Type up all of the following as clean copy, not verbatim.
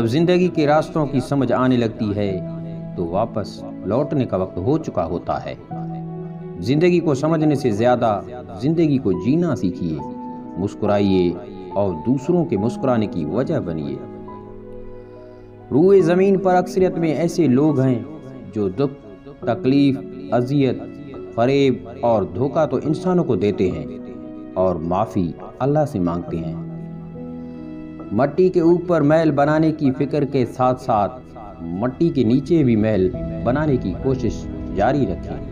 جب زندگی کے راستوں کی سمجھ آنے لگتی ہے تو واپس لوٹنے کا وقت ہو چکا ہوتا ہے۔ زندگی کو سمجھنے سے زیادہ زندگی کو جینا سیکھیے، مسکرائیے اور دوسروں کے مسکرانے کی وجہ بنیے۔ روئے زمین پر اکثریت میں ایسے لوگ ہیں جو دکھ، تکلیف، اذیت، فریب اور دھوکہ تو انسانوں کو دیتے ہیں اور معافی اللہ سے مانگتے ہیں۔ مٹی کے اوپر محل بنانے کی فکر کے ساتھ ساتھ مٹی کے نیچے بھی محل بنانے کی کوشش جاری رکھیں۔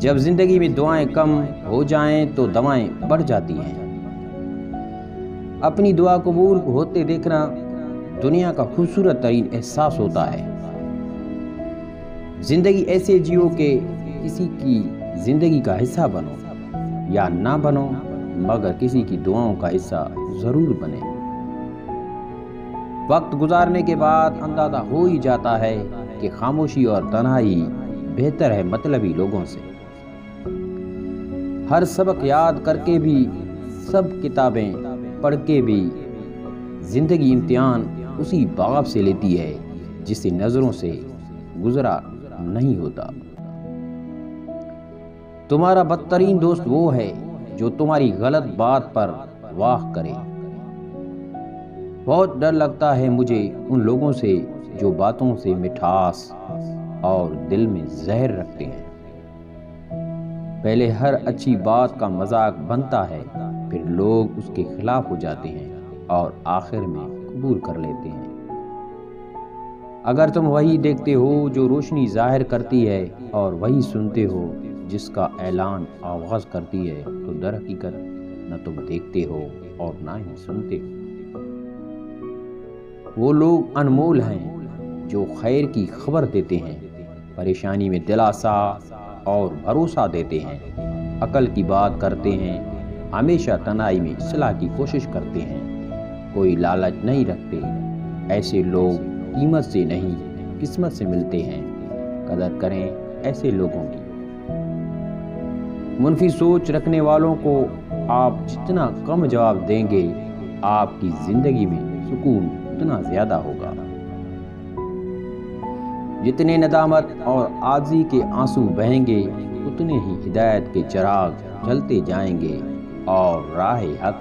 جب زندگی میں دعائیں کم ہو جائیں تو دوائیں بڑھ جاتی ہیں۔ اپنی دعا قبول ہوتے دیکھنا دنیا کا خوبصورت ترین احساس ہوتا ہے۔ زندگی ایسے جیو کہ کسی کی زندگی کا حصہ بنو یا نہ بنو، مگر کسی کی دعاؤں کا حصہ ضرور بنے۔ وقت گزارنے کے بعد اندازہ ہو ہی جاتا ہے کہ خاموشی اور تنہائی بہتر ہے مطلبی لوگوں سے۔ ہر سبق یاد کر کے بھی، سب کتابیں پڑھ کے بھی، زندگی امتحان اسی باغ سے لیتی ہے جسے نظروں سے گزرا نہیں ہوتا۔ تمہارا بدترین دوست وہ ہے جو تمہاری غلط بات پر واہ کرے۔ بہت ڈر لگتا ہے مجھے ان لوگوں سے جو باتوں سے مٹھاس اور دل میں زہر رکھتے ہیں۔ پہلے ہر اچھی بات کا مذاق بنتا ہے، پھر لوگ اس کے خلاف ہو جاتے ہیں اور آخر میں قبول کر لیتے ہیں۔ اگر تم وہی دیکھتے ہو جو روشنی ظاہر کرتی ہے اور وہی سنتے ہو جس کا اعلان آغاز کرتی ہے، تو در حقیقت نہ تم دیکھتے ہو اور نہ ہی سنتے ہو۔ وہ لوگ انمول ہیں جو خیر کی خبر دیتے ہیں، پریشانی میں دلاسا اور بھروسہ دیتے ہیں، عقل کی بات کرتے ہیں، ہمیشہ تنہائی میں اصلاح کی کوشش کرتے ہیں، کوئی لالچ نہیں رکھتے۔ ایسے لوگ قیمت سے نہیں قسمت سے ملتے ہیں۔ قدر کریں ایسے لوگوں کی۔ منفی سوچ رکھنے والوں کو آپ جتنا کم جواب دیں گے، آپ کی زندگی میں سکون اتنا زیادہ ہوگا۔ جتنے ندامت اور عاجزی کے آنسو بہیں گے، اتنے ہی ہدایت کے چراغ جلتے جائیں گے اور راہ حق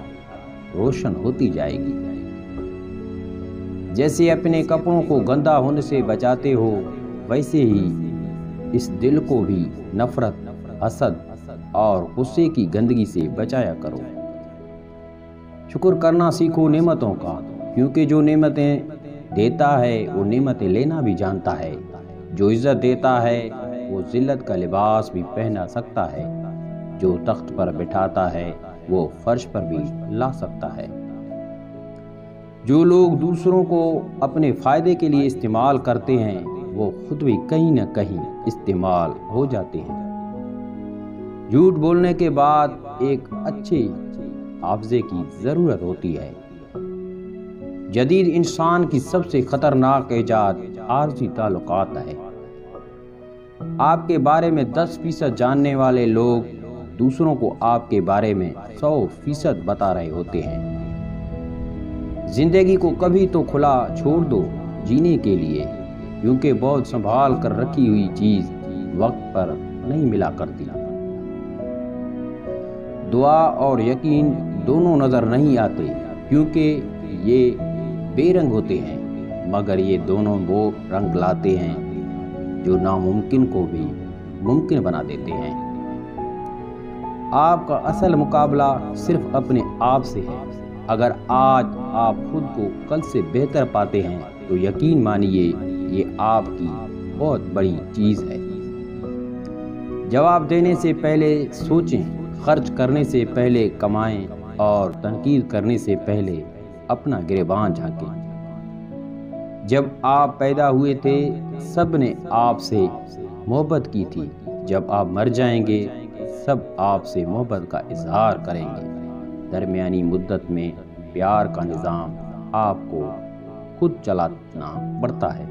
روشن ہوتی جائے گی۔ جیسے اپنے کپڑوں کو گندا ہونے سے بچاتے ہو، ویسے ہی اس دل کو بھی نفرت، حسد اور غصے کی گندگی سے بچایا کرو۔ شکر کرنا سیکھو نعمتوں کا، کیونکہ جو نعمتیں دیتا ہے وہ نعمتیں لینا بھی جانتا ہے۔ جو عزت دیتا ہے وہ ذلت کا لباس بھی پہنا سکتا ہے۔ جو تخت پر بٹھاتا ہے وہ فرش پر بھی لا سکتا ہے۔ جو لوگ دوسروں کو اپنے فائدے کے لیے استعمال کرتے ہیں، وہ خود بھی کہیں نہ کہیں استعمال ہو جاتے ہیں۔ جھوٹ بولنے کے بعد ایک اچھے حافظے کی ضرورت ہوتی ہے۔ جدید انسان کی سب سے خطرناک ایجاد عارضی تعلقات ہے۔ آپ کے بارے میں 10% جاننے والے لوگ دوسروں کو آپ کے بارے میں 100% بتا رہے ہوتے ہیں۔ زندگی کو کبھی تو کھلا چھوڑ دو جینے کے لیے، کیونکہ بہت سنبھال کر رکھی ہوئی چیز وقت پر نہیں ملا کرتی۔ دعا اور یقین دونوں نظر نہیں آتے، کیونکہ یہ بے رنگ ہوتے ہیں، مگر یہ دونوں وہ رنگ لاتے ہیں جو ناممکن کو بھی ممکن بنا دیتے ہیں۔ آپ کا اصل مقابلہ صرف اپنے آپ سے ہے۔ اگر آج آپ خود کو کل سے بہتر پاتے ہیں تو یقین مانیے یہ آپ کی بہت بڑی چیز ہے۔ جواب دینے سے پہلے سوچیں، خرچ کرنے سے پہلے کمائیں اور تنقید کرنے سے پہلے اپنا گریبان جھانکیں۔ جب آپ پیدا ہوئے تھے سب نے آپ سے محبت کی تھی، جب آپ مر جائیں گے سب آپ سے محبت کا اظہار کریں گے۔ درمیانی مدت میں پیار کا نظام آپ کو خود چلانا پڑتا ہے۔